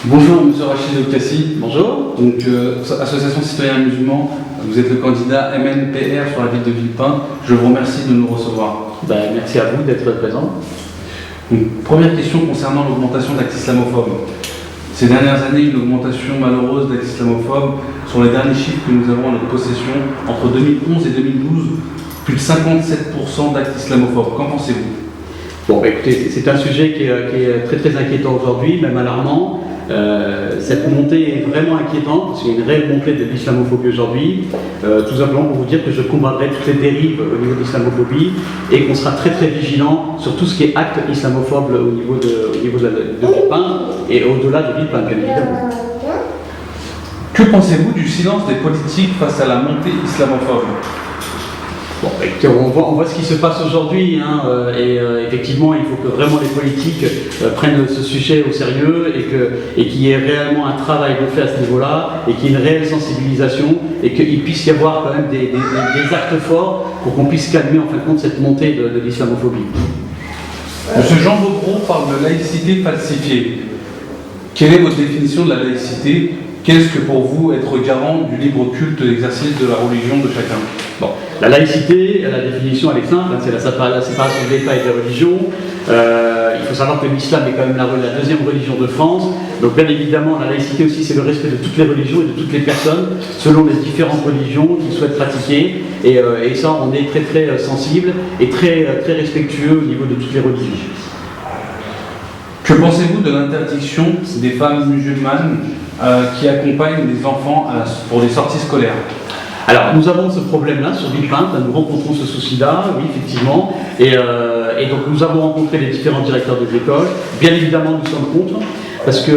Bonjour Monsieur Rachid Okassi. Bonjour. Donc, Association Citoyens Musulmans, vous êtes le candidat MNPR sur la ville de Villepin. Je vous remercie de nous recevoir. Merci à vous d'être présent. Donc, première question concernant l'augmentation d'actes islamophobes. Ces dernières années, une augmentation malheureuse d'actes islamophobes. Sur les derniers chiffres que nous avons à notre possession, entre 2011 et 2012, plus de 57% d'actes islamophobes. Qu'en pensez-vous? Écoutez, c'est un sujet qui est très très inquiétant aujourd'hui, même alarmant. Cette montée est vraiment inquiétante parce qu'il y a une réelle montée de l'islamophobie aujourd'hui. Tout simplement pour vous dire que je combattrai toutes les dérives au niveau de l'islamophobie et qu'on sera très très vigilant sur tout ce qui est acte islamophobe au niveau de Villepin et au-delà de Villepin, bien évidemment. Que pensez-vous du silence des politiques face à la montée islamophobe? Écoutez, on voit ce qui se passe aujourd'hui, effectivement, il faut que vraiment les politiques prennent ce sujet au sérieux et qu'il y ait réellement un travail de fait à ce niveau-là et qu'il y ait une réelle sensibilisation et qu'il puisse y avoir quand même des actes forts pour qu'on puisse calmer en fin de compte cette montée de l'islamophobie. Monsieur Jean Vaugros parle de laïcité falsifiée. Quelle est votre définition de la laïcité? Qu'est-ce que pour vous être garant du libre culte et l'exercice de la religion de chacun? La laïcité, la définition elle est simple, c'est la séparation de l'État et des religions. Il faut savoir que l'islam est quand même la deuxième religion de France. Donc bien évidemment, la laïcité aussi, c'est le respect de toutes les religions et de toutes les personnes, selon les différentes religions qu'ils souhaitent pratiquer. Et ça, on est très très sensible et très, très respectueux au niveau de toutes les religions. Que pensez-vous de l'interdiction des femmes musulmanes qui accompagnent les enfants pour les sorties scolaires? Alors, nous avons ce problème-là sur Villepin, nous rencontrons ce souci-là, oui, effectivement, et donc nous avons rencontré les différents directeurs des écoles. Bien évidemment, nous sommes contre, parce que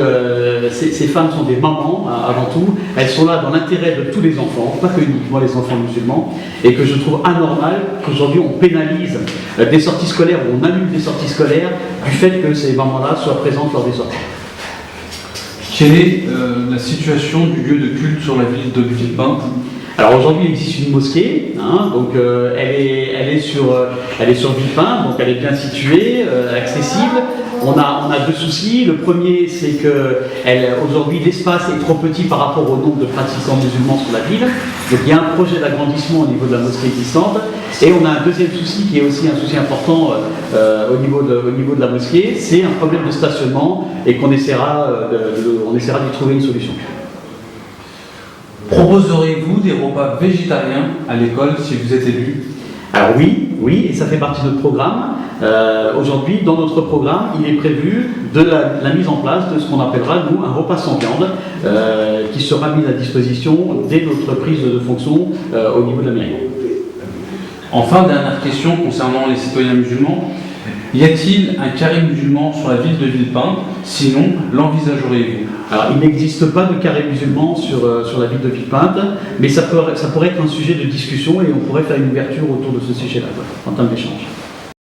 ces femmes sont des mamans, avant tout, elles sont là dans l'intérêt de tous les enfants, pas que uniquement les enfants musulmans, et que je trouve anormal qu'aujourd'hui on pénalise des sorties scolaires, ou on annule des sorties scolaires, du fait que ces mamans-là soient présentes lors des sorties. Quelle est la situation du lieu de culte sur la ville de Villepin? Alors aujourd'hui, il existe une mosquée, donc elle est sur Villepin, donc elle est bien située, accessible. On a deux soucis. Le premier, c'est que aujourd'hui l'espace est trop petit par rapport au nombre de pratiquants musulmans sur la ville. Donc il y a un projet d'agrandissement au niveau de la mosquée existante. Et on a un deuxième souci qui est aussi un souci important au niveau de la mosquée, c'est un problème de stationnement et qu'on essaiera d'y trouver une solution. Proposeriez-vous des repas végétariens à l'école si vous êtes élu? Alors oui, et ça fait partie de notre programme. Aujourd'hui, dans notre programme, il est prévu de la mise en place de ce qu'on appellera, nous, un repas sans viande, qui sera mis à disposition dès notre prise de fonction au niveau de la mairie. Enfin, dernière question concernant les citoyens musulmans. Y a-t-il un carré musulman sur la ville de Villepin? Sinon, l'envisageriez-vous? Alors, il n'existe pas de carré musulman sur la ville de Villepin, mais ça pourrait être un sujet de discussion et on pourrait faire une ouverture autour de ce sujet-là, en termes d'échange.